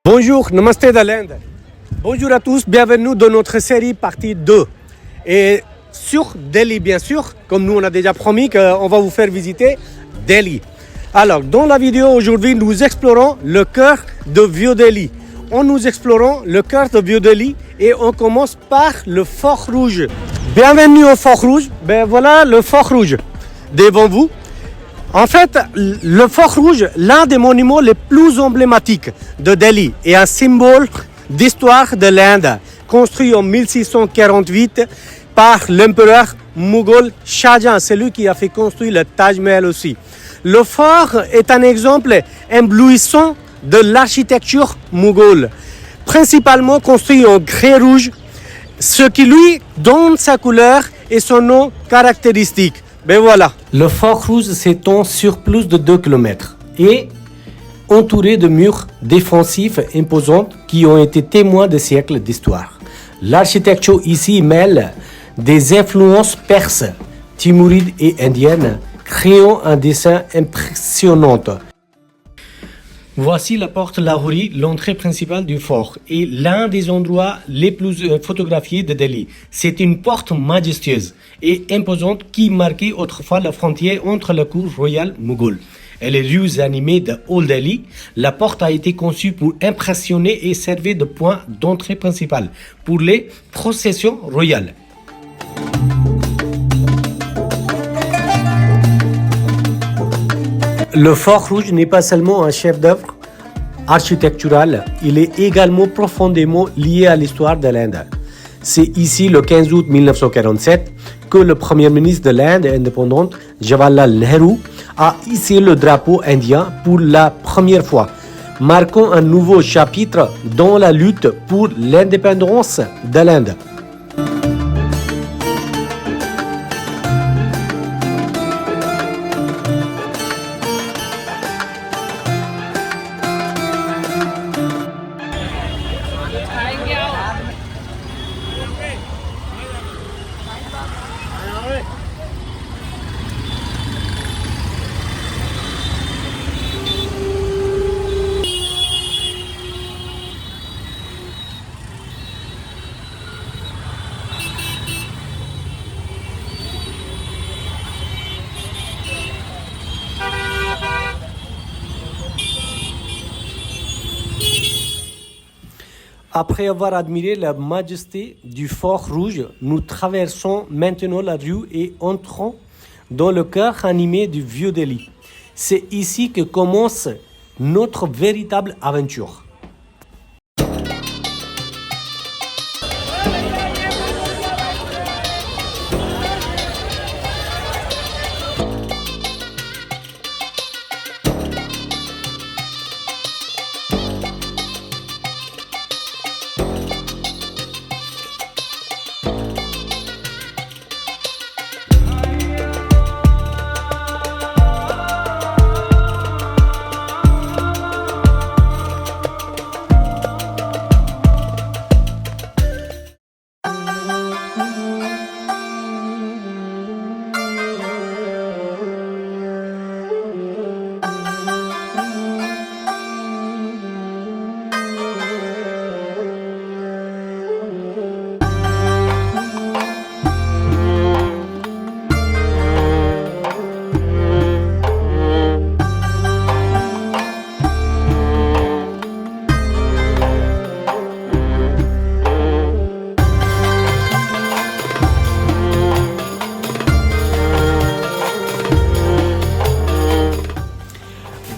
Bonjour, Namaste de l'Inde. Bonjour à tous, bienvenue dans notre série partie 2. Et sur Delhi, bien sûr, comme nous on a déjà promis qu'on va vous faire visiter Delhi. Alors, dans la vidéo aujourd'hui, nous explorons le cœur de Vieux Delhi. Nous explorons le cœur de Vieux Delhi et on commence par le Fort Rouge. Bienvenue au Fort Rouge. Ben voilà le Fort Rouge devant vous. En fait, le Fort Rouge, l'un des monuments les plus emblématiques de Delhi, est un symbole d'histoire de l'Inde, construit en 1648 par l'empereur moghol Shah Jahan, celui qui a fait construire le Taj Mahal aussi. Le fort est un exemple éblouissant de l'architecture moghole, principalement construit en grès rouge, ce qui lui donne sa couleur et son nom caractéristique. Ben voilà. Le Fort Rouge s'étend sur plus de 2 km et entouré de murs défensifs imposants qui ont été témoins de siècles d'histoire. L'architecture ici mêle des influences perses, timurides et indiennes, créant un dessin impressionnant. Voici la porte Lahori, l'entrée principale du fort et l'un des endroits les plus photographiés de Delhi. C'est une porte majestueuse et imposante qui marquait autrefois la frontière entre la cour royale moghole et les rues animées de Old Delhi. La porte a été conçue pour impressionner et servir de point d'entrée principal pour les processions royales. Le Fort Rouge n'est pas seulement un chef-d'œuvre architectural, il est également profondément lié à l'histoire de l'Inde. C'est ici, le 15 août 1947, que le premier ministre de l'Inde indépendante, Jawaharlal Nehru, a hissé le drapeau indien pour la première fois, marquant un nouveau chapitre dans la lutte pour l'indépendance de l'Inde. Après avoir admiré la majesté du Fort Rouge, nous traversons maintenant la rue et entrons dans le cœur animé du Vieux Delhi. C'est ici que commence notre véritable aventure.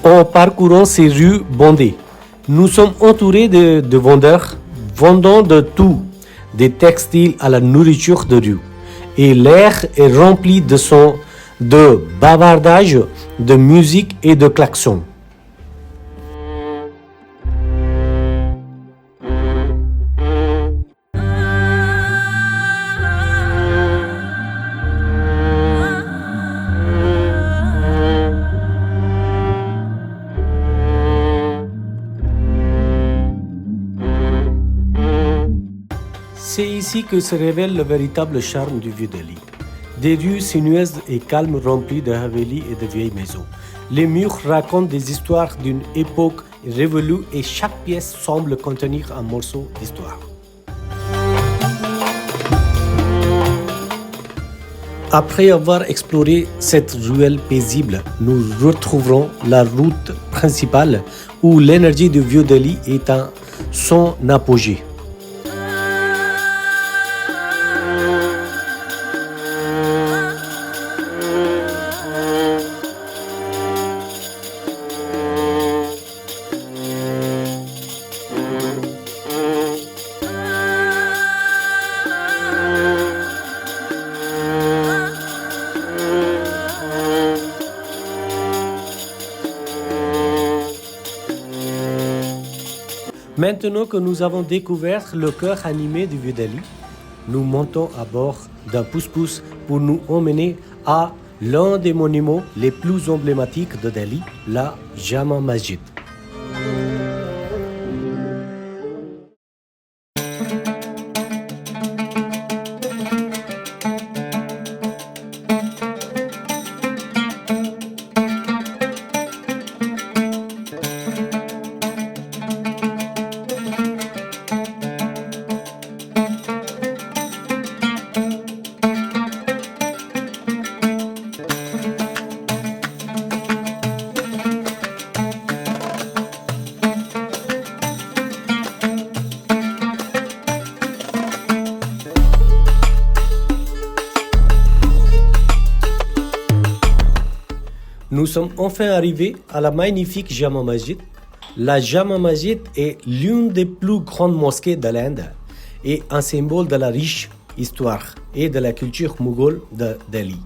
En parcourant ces rues bondées, nous sommes entourés de vendeurs vendant de tout, des textiles à la nourriture de rue. Et l'air est rempli de sons, de bavardage, de musique et de klaxons. C'est ici que se révèle le véritable charme du Vieux Delhi. Des rues sinueuses et calmes remplies de havelis et de vieilles maisons. Les murs racontent des histoires d'une époque révolue et chaque pièce semble contenir un morceau d'histoire. Après avoir exploré cette ruelle paisible, nous retrouverons la route principale où l'énergie du Vieux Delhi est à son apogée. Maintenant que nous avons découvert le cœur animé du Vieux Delhi, nous montons à bord d'un pousse-pousse pour nous emmener à l'un des monuments les plus emblématiques de Delhi, la Jama Masjid. Nous sommes enfin arrivés à la magnifique Jama Masjid. La Jama Masjid est l'une des plus grandes mosquées de l'Inde et un symbole de la riche histoire et de la culture moghole de Delhi.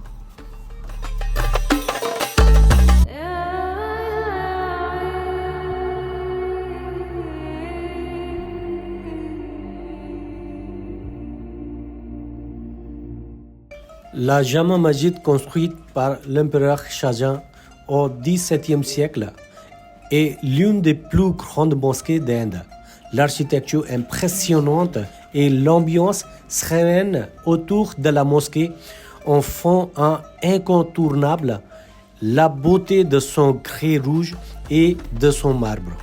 La Jama Masjid, construite par l'empereur Shah Jahan au XVIIe siècle, est l'une des plus grandes mosquées d'Inde. L'architecture impressionnante et l'ambiance sereine autour de la mosquée en font un incontournable. La beauté de son grès rouge et de son marbre.